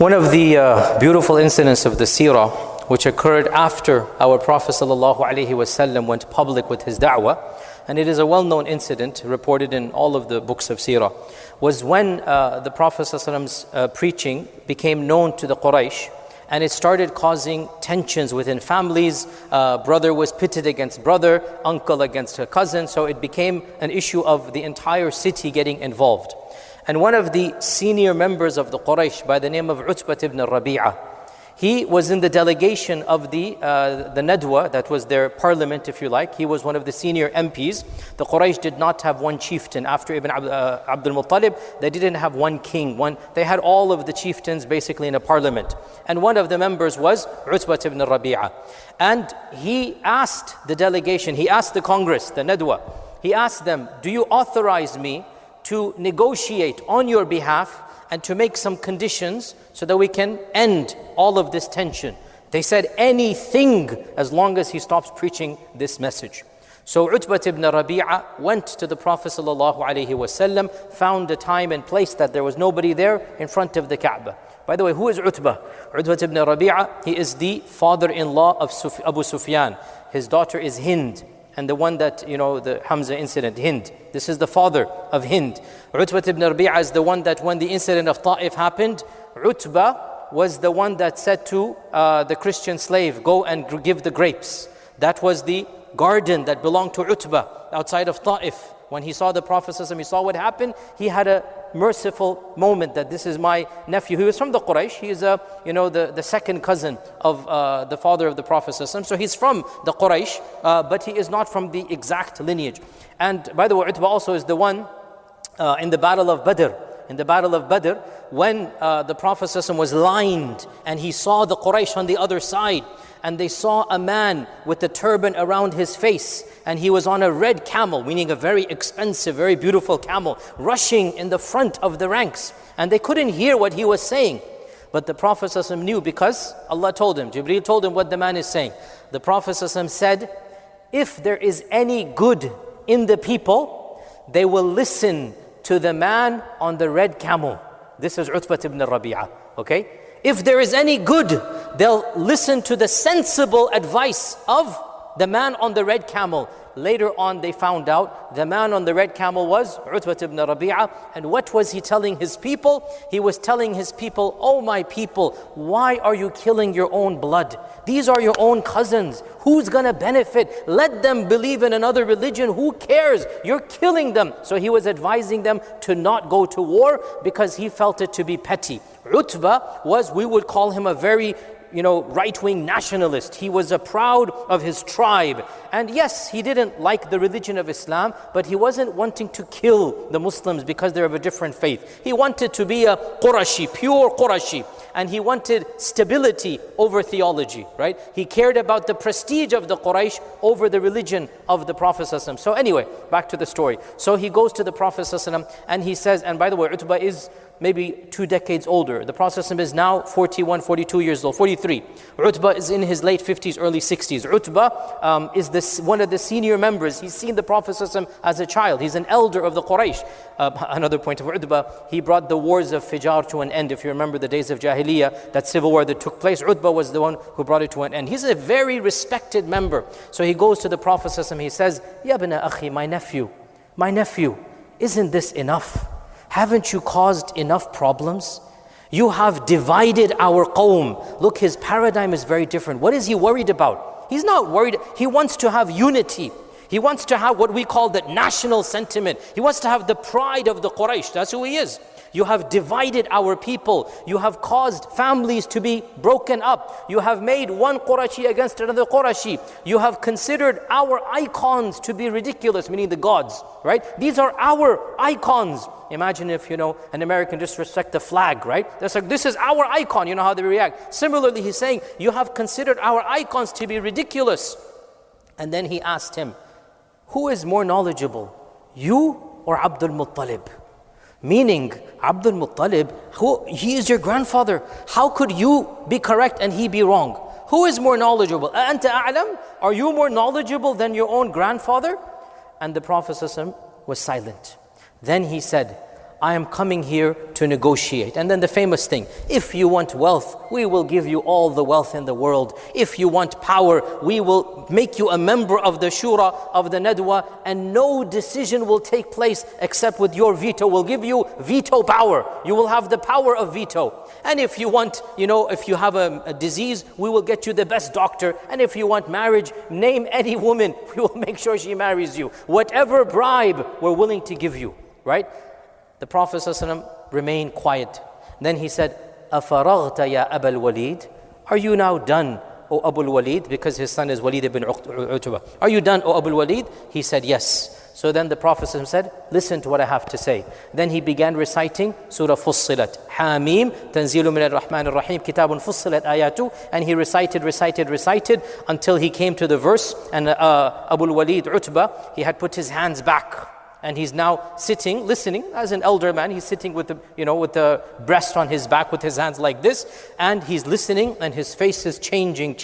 One of the beautiful incidents of the seerah, which occurred after our Prophet ﷺ went public with his da'wah, and it is a well-known incident reported in all of the books of seerah, was when the Prophet ﷺ's preaching became known to the Quraysh, and it started causing tensions within families. Brother was pitted against brother, uncle against a cousin, so it became an issue of the entire city getting involved. And one of the senior members of the Quraysh by the name of Utbah ibn Rabi'ah, he was in the delegation of the Nadwa, that was their parliament if you like. He was one of the senior MPs. The Quraysh did not have one chieftain. After Ibn Abdul Muttalib, they didn't have one king. They had all of the chieftains basically in a parliament. And one of the members was Utbah ibn Rabi'ah. And he asked the delegation, he asked the Congress, the Nadwa, he asked them, do you authorize me to negotiate on your behalf and to make some conditions so that we can end all of this tension? They said anything as long as he stops preaching this message. So Utbah ibn Rabi'ah went to the Prophet ﷺ, found a time and place that there was nobody there in front of the Kaaba. By the way, who is Utbah? Utbah ibn Rabi'ah, he is the father-in-law of Abu Sufyan. His daughter is Hind. And the one that, the Hamza incident, Hind. This is the father of Hind. Utbah ibn Rabi'ah is the one that when the incident of Ta'if happened, Utbah was the one that said to the Christian slave, go and give the grapes. That was the garden that belonged to Utbah outside of Ta'if. When he saw the Prophet, he saw what happened, he had a merciful moment that this is my nephew. He was from the Quraysh. He is the second cousin of the father of the Prophet. So he's from the Quraysh, but he is not from the exact lineage. And by the way, Utbah also is the one in the Battle of Badr. In the Battle of Badr, when the Prophet was lined and he saw the Quraysh on the other side, and they saw a man with a turban around his face, and he was on a red camel, meaning a very expensive, very beautiful camel, rushing in the front of the ranks. And they couldn't hear what he was saying. But the Prophet knew, because Allah told him, Jibreel told him what the man is saying. The Prophet said, if there is any good in the people, they will listen to the man on the red camel. This is Utbah ibn Rabi'ah, okay? If there is any good, they'll listen to the sensible advice of the man on the red camel. Later on, they found out the man on the red camel was Utbah ibn Rabi'ah. And what was he telling his people? He was telling his people, oh my people, why are you killing your own blood? These are your own cousins. Who's going to benefit? Let them believe in another religion. Who cares? You're killing them. So he was advising them to not go to war because he felt it to be petty. Utbah was, we would call him a very right-wing nationalist. He was proud of his tribe. And yes, he didn't like the religion of Islam, but he wasn't wanting to kill the Muslims because they're of a different faith. He wanted to be a Qurashi, pure Qurashi. And he wanted stability over theology, right? He cared about the prestige of the Quraysh over the religion of the Prophet ﷺ. So anyway, back to the story. So he goes to the Prophet ﷺ and he says, and by the way, Utbah is maybe 2 decades older. The Prophet ﷺ is now 41, 42 years old, 43. Utbah is in his late 50s, early 60s. Utbah is one of the senior members. He's seen the Prophet ﷺ as a child. He's an elder of the Quraysh. Another point of Utbah, he brought the wars of Fijar to an end. If you remember the days of Jahiliyyah, that civil war that took place, Utbah was the one who brought it to an end. He's a very respected member. So he goes to the Prophet ﷺ, he says, Ya ibn akhi, my nephew, isn't this enough? Haven't you caused enough problems? You have divided our qawm. Look, his paradigm is very different. What is he worried about? He's not worried. He wants to have unity. He wants to have what we call the national sentiment. He wants to have the pride of the Quraysh. That's who he is. You have divided our people. You have caused families to be broken up. You have made one Qurashi against another Qurashi. You have considered our icons to be ridiculous, meaning the gods, right? These are our icons. Imagine if, an American disrespect the flag, right? That's like, this is our icon. You know how they react. Similarly, he's saying, you have considered our icons to be ridiculous. And then he asked him, who is more knowledgeable, you or Abdul Muttalib? Meaning, Abdul Muttalib, he is your grandfather. How could you be correct and he be wrong? Who is more knowledgeable? Anta a'lam? Are you more knowledgeable than your own grandfather? And the Prophet ﷺ was silent. Then he said, I am coming here to negotiate. And then the famous thing, if you want wealth, we will give you all the wealth in the world. If you want power, we will make you a member of the shura, of the nadwa, and no decision will take place except with your veto. We'll give you veto power. You will have the power of veto. And if you want, if you have a disease, we will get you the best doctor. And if you want marriage, name any woman, we will make sure she marries you. Whatever bribe we're willing to give you, right? The Prophet ﷺ remained quiet. Then he said, أَفَرَغْتَ يَا أَبَا الْوَلِيدِ? Are you now done, O Abu al-Walid? Because his son is Walid ibn Utbah. Are you done, O Abu al-Walid? He said, yes. So then the Prophet ﷺ said, listen to what I have to say. Then he began reciting Surah Fussilat. Hamim, Tanzilu min ar-Rahman ar-Rahim, Kitabun Fussilat ayatu. And he recited until he came to the verse. And Abu al-Walid Utbah, he had put his hands back. And he's now sitting, listening, as an elder man. He's sitting with the breast on his back, with his hands like this. And he's listening, and his face is changing.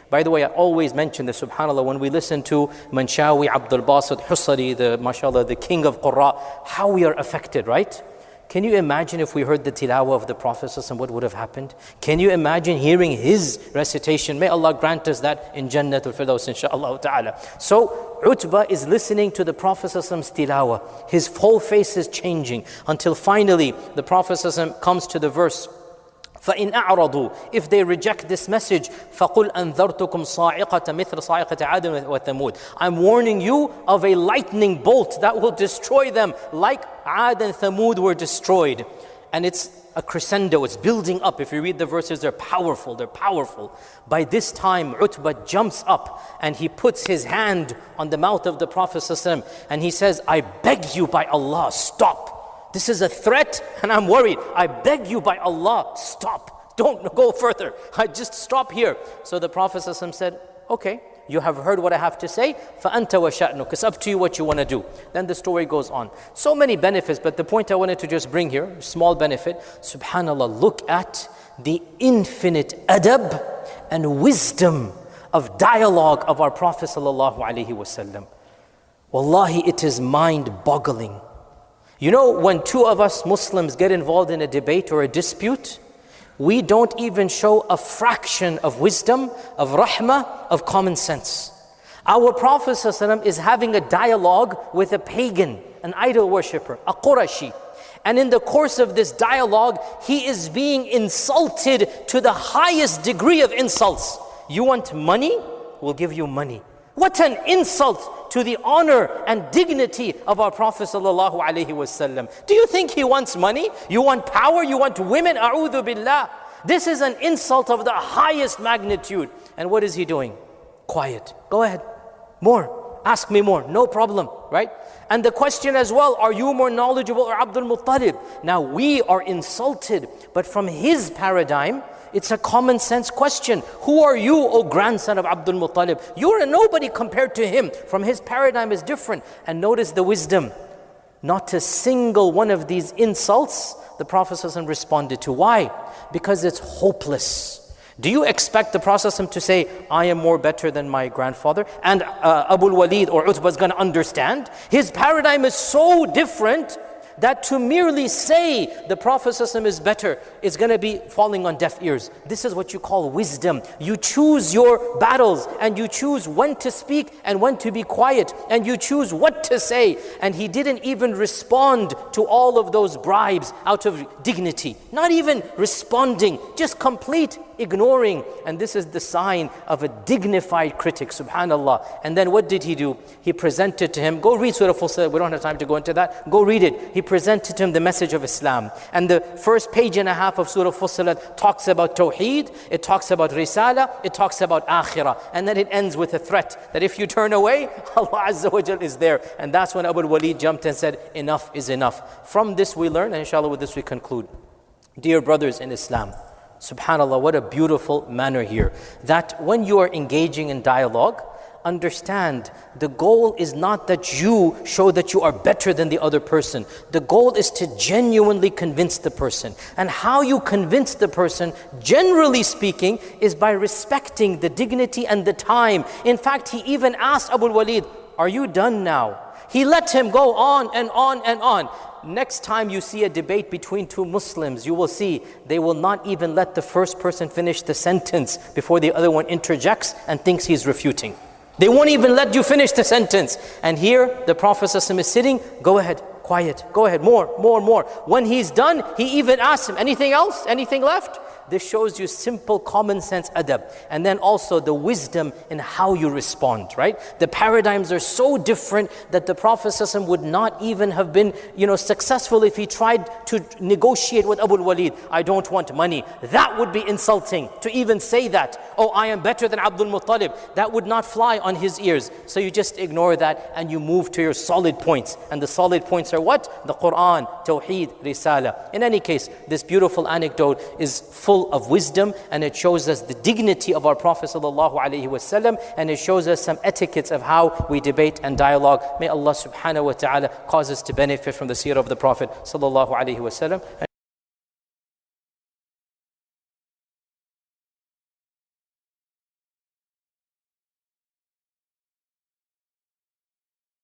By the way, I always mention this, subhanAllah, when we listen to Manshawi Abdul Basit Husari, the king of Qurra, how we are affected, right? Can you imagine if we heard the tilawah of the Prophet ﷺ, what would have happened? Can you imagine hearing his recitation? May Allah grant us that in Jannatul Firdaus, inshaAllah ta'ala. So, Utbah is listening to the Prophet ﷺ's tilawah. His whole face is changing until finally the Prophet ﷺ comes to the verse, فَإِنْ أَعْرَضُوا, if they reject this message, فَقُلْ أَنذَرْتُكُمْ صَاعِقَةً مِثْلَ صَاعِقَةِ عَادٍ وَثَمُودٍ. I'm warning you of a lightning bolt that will destroy them like Ad and Thamud were destroyed. And it's a crescendo, it's building up. If you read the verses, they're powerful. By this time, Utbah jumps up and he puts his hand on the mouth of the Prophet ﷺ, and he says, I beg you by Allah, stop. This is a threat and I'm worried. I beg you by Allah, stop. Don't go further. I just stop here. So the Prophet ﷺ said, okay, you have heard what I have to say. فَأَنْتَ وَشَأْنُكَ. It's up to you what you want to do. Then the story goes on. So many benefits, but the point I wanted to just bring here, small benefit. SubhanAllah, look at the infinite adab and wisdom of dialogue of our Prophet ﷺ. Wallahi, it is mind-boggling. You know, when two of us Muslims get involved in a debate or a dispute, we don't even show a fraction of wisdom, of rahmah, of common sense. Our Prophet ﷺ is having a dialogue with a pagan, an idol worshipper, a Qurashi. And in the course of this dialogue, he is being insulted to the highest degree of insults. You want money? We'll give you money. What an insult to the honor and dignity of our Prophet ﷺ. Do you think he wants money? You want power? You want women? A'udhu billah. This is an insult of the highest magnitude. And what is he doing? Quiet. Go ahead. More. Ask me more. No problem. Right? And the question as well, are you more knowledgeable or Abdul Muttalib? Now we are insulted, but from his paradigm, it's a common sense question. Who are you, O grandson of Abdul Muttalib? You're a nobody compared to him. From his paradigm is different. And notice the wisdom. Not a single one of these insults the Prophet ﷺ responded to. Why? Because it's hopeless. Do you expect the Prophet ﷺ to say, I am more better than my grandfather? And Abu al-Walid or Utbah is going to understand? His paradigm is so different that to merely say the Prophet ﷺ is better is going to be falling on deaf ears. This is what you call wisdom. You choose your battles and you choose when to speak and when to be quiet and you choose what to say. And he didn't even respond to all of those bribes out of dignity. Not even responding, just complete ignoring. And this is the sign of a dignified critic, subhanallah. And then what did he do? He presented to him, go read Surah Fussilat, we don't have time to go into that, go read it. He presented to him the message of Islam. And the first page and a half of Surah Fussilat talks about Tawheed, it talks about Risala, it talks about Akhirah. And then it ends with a threat that if you turn away, Allah Azza wa Jal is there. And that's when Abu al-Walid jumped and said, enough is enough. From this we learn, and inshallah with this we conclude. Dear brothers in Islam, subhanallah, what a beautiful manner here. That when you are engaging in dialogue, understand the goal is not that you show that you are better than the other person. The goal is to genuinely convince the person. And how you convince the person, generally speaking, is by respecting the dignity and the time. In fact, he even asked Abu al-Walid, are you done now? He let him go on and on and on. next time you see a debate between two Muslims, you will see they will not even let the first person finish the sentence before the other one interjects and thinks he's refuting. They won't even let you finish the sentence. And here the Prophet ﷺ is sitting, go ahead, quiet, go ahead, more. When he's done, he even asks him, anything else? Anything left? This shows you simple common sense adab. And then also the wisdom in how you respond, right? The paradigms are so different that the Prophet ﷺ would not even have been successful if he tried to negotiate with Abu al-Walid. I don't want money. That would be insulting to even say that. Oh, I am better than Abdul Muttalib. That would not fly on his ears. So you just ignore that and you move to your solid points. And the solid points are what? The Quran, Tawheed, Risala. In any case, this beautiful anecdote is full of wisdom, and it shows us the dignity of our Prophet ﷺ, and it shows us some etiquettes of how we debate and dialogue. May Allah subhanahu wa ta'ala cause us to benefit from the seerah of the Prophet ﷺ.